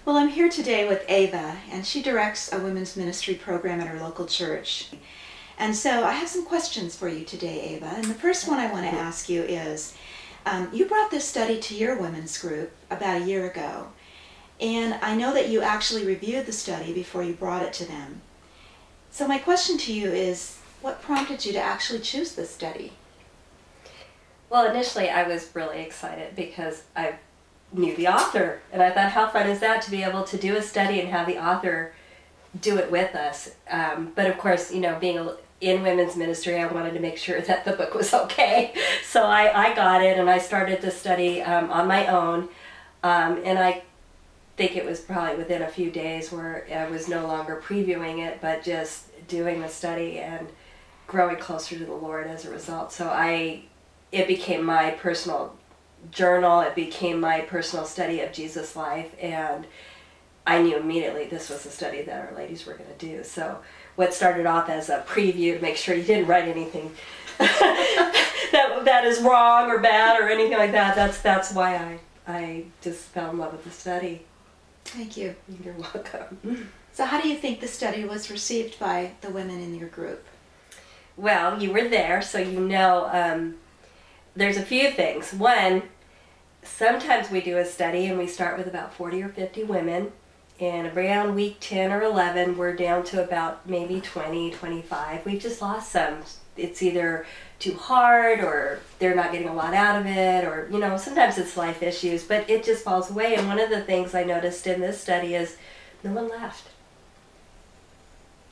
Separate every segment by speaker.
Speaker 1: Well, I'm here today with Ava, and she directs a women's ministry program at her local church. And so I have some questions for you today, Ava. And the first one I want to ask you is, you brought this study to your women's group about a year ago. And I know that you actually reviewed the study before you brought it to them. So my question to you is, what prompted you to actually choose this study?
Speaker 2: Well, initially I was really excited because I knew the author, and I thought, how fun is that to be able to do a study and have the author do it with us. But of course, you know, being in women's ministry, I wanted to make sure that the book was okay. So I got it, and I started the study on my own, and I think it was probably within a few days where I was no longer previewing it, but just doing the study and growing closer to the Lord as a result. So it became my personal journal, it became my personal study of Jesus' life, and I knew immediately this was a study that our ladies were going to do. So what started off as a preview to make sure you didn't write anything that is wrong or bad or anything like that, that's why I just fell in love with the study.
Speaker 1: Thank you.
Speaker 2: You're welcome.
Speaker 1: So how do you think the study was received by the women in your group?
Speaker 2: Well, you were there, so you know there's a few things. One, sometimes we do a study and we start with about 40 or 50 women, and around week 10 or 11 we're down to about maybe 20, 25. We've just lost some. It's either too hard or they're not getting a lot out of it, or, you know, sometimes it's life issues, but it just falls away. And one of the things I noticed in this study is no one left.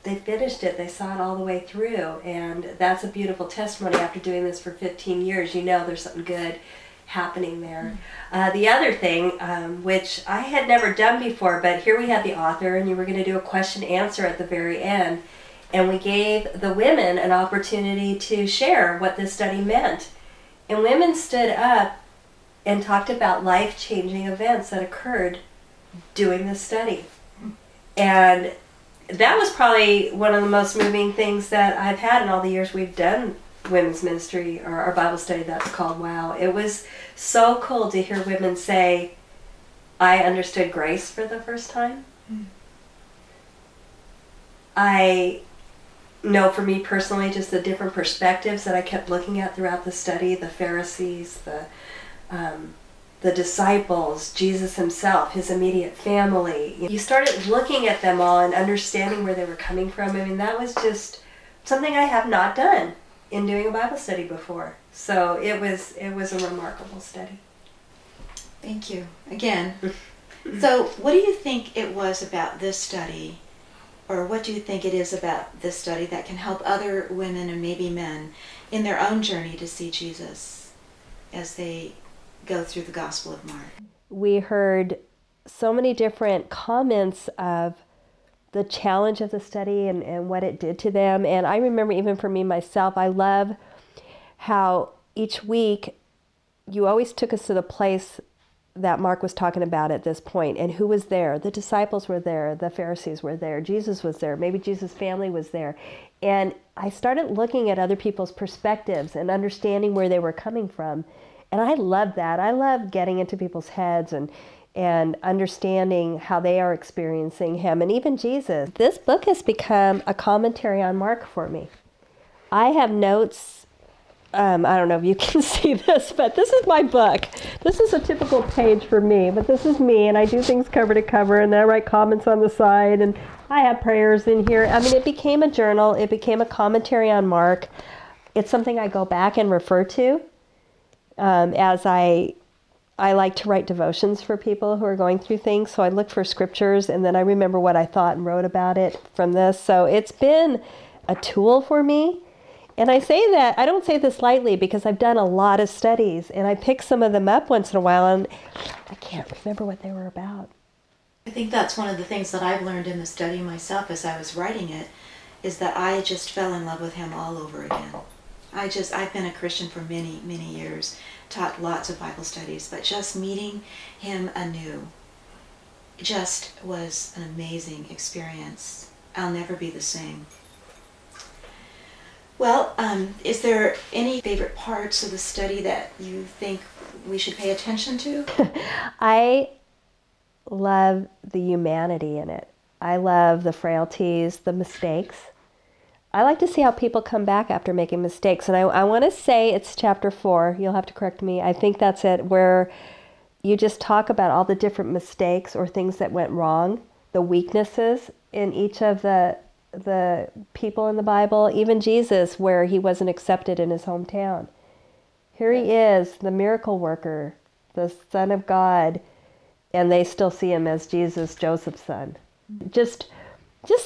Speaker 2: They finished it, they saw it all the way through, and that's a beautiful testimony. After doing this for 15 years, you know there's something good happening there. The other thing, which I had never done before, but here we had the author, and you were going to do a question answer at the very end, and we gave the women an opportunity to share what this study meant. And women stood up and talked about life-changing events that occurred doing this study. And that was probably one of the most moving things that I've had in all the years we've done women's ministry, or our Bible study that's called WOW. It was so cool to hear women say, I understood grace for the first time. I know for me personally just the different perspectives that I kept looking at throughout the study, the Pharisees, the disciples, Jesus himself, his immediate family. You started looking at them all and understanding where they were coming from. I mean, that was just something I have not done in doing a Bible study before. So it was a remarkable study.
Speaker 1: Thank you again. So what do you think it was about this study, or what do you think it is about this study that can help other women and maybe men in their own journey to see Jesus as they go through the Gospel of Mark?
Speaker 2: We heard so many different comments of the challenge of the study and what it did to them. And I remember even for me myself, I love how each week you always took us to the place that Mark was talking about at this point, and who was there. The disciples were there, the Pharisees were there, Jesus was there, maybe Jesus' family was there. And I started looking at other people's perspectives and understanding where they were coming from. And I love that. I love getting into people's heads and understanding how they are experiencing him, and even Jesus. This book has become a commentary on Mark for me. I have notes. I don't know if you can see this, but this is my book. This is a typical page for me, but this is me, and I do things cover to cover, and then I write comments on the side, and I have prayers in here. I mean, it became a journal. It became a commentary on Mark. It's something I go back and refer to as I like to write devotions for people who are going through things. So I look for scriptures, and then I remember what I thought and wrote about it from this. So it's been a tool for me. And I say that, I don't say this lightly, because I've done a lot of studies, and I pick some of them up once in a while, and I can't remember what they were about.
Speaker 1: I think that's one of the things that I've learned in the study myself as I was writing it, is that I just fell in love with him all over again. I've been a Christian for many, many years, taught lots of Bible studies, but just meeting him anew just was an amazing experience. I'll never be the same. Well, is there any favorite parts of the study that you think we should pay attention to?
Speaker 2: I love the humanity in it. I love the frailties, the mistakes. I like to see how people come back after making mistakes. And I want to say it's chapter 4. You'll have to correct me. I think that's it, where you just talk about all the different mistakes or things that went wrong, the weaknesses in each of the people in the Bible, even Jesus, where he wasn't accepted in his hometown. Here he is, the miracle worker, the Son of God, and they still see him as Jesus, Joseph's son. Just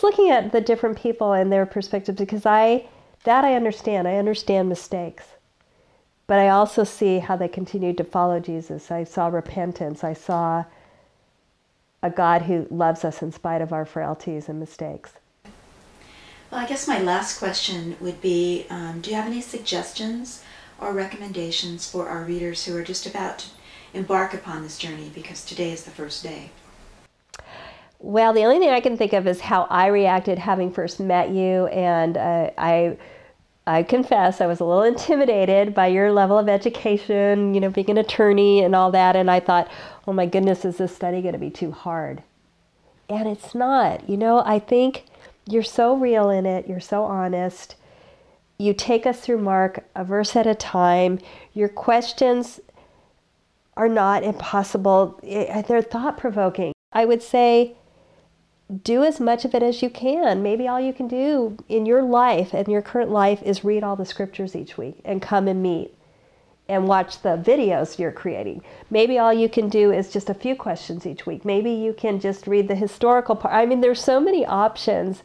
Speaker 2: looking at the different people and their perspectives, because I understand. I understand mistakes. But I also see how they continued to follow Jesus. I saw repentance. I saw a God who loves us in spite of our frailties and mistakes.
Speaker 1: Well, I guess my last question would be, do you have any suggestions or recommendations for our readers who are just about to embark upon this journey, because today is the first day?
Speaker 2: Well, the only thing I can think of is how I reacted having first met you, and I confess I was a little intimidated by your level of education, you know, being an attorney and all that, and I thought, oh my goodness, is this study going to be too hard? And it's not. You know, I think you're so real in it, you're so honest. You take us through Mark a verse at a time. Your questions are not impossible. They're thought-provoking. I would say do as much of it as you can. Maybe all you can do in your life, in your current life, is read all the scriptures each week and come and meet and watch the videos you're creating. Maybe all you can do is just a few questions each week. Maybe you can just read the historical part. I mean, there's so many options.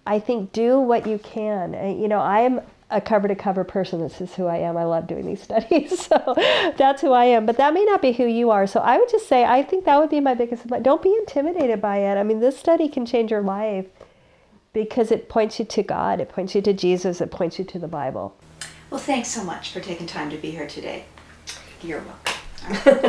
Speaker 2: I think do what you can. You know, I am a cover-to-cover person. This is who I am. I love doing these studies, so that's who I am. But that may not be who you are. So I would just say, I think that would be my biggest advice. Don't be intimidated by it. I mean, this study can change your life because it points you to God. It points you to Jesus. It points you to the Bible.
Speaker 1: Well, thanks so much for taking time to be here today. You're welcome.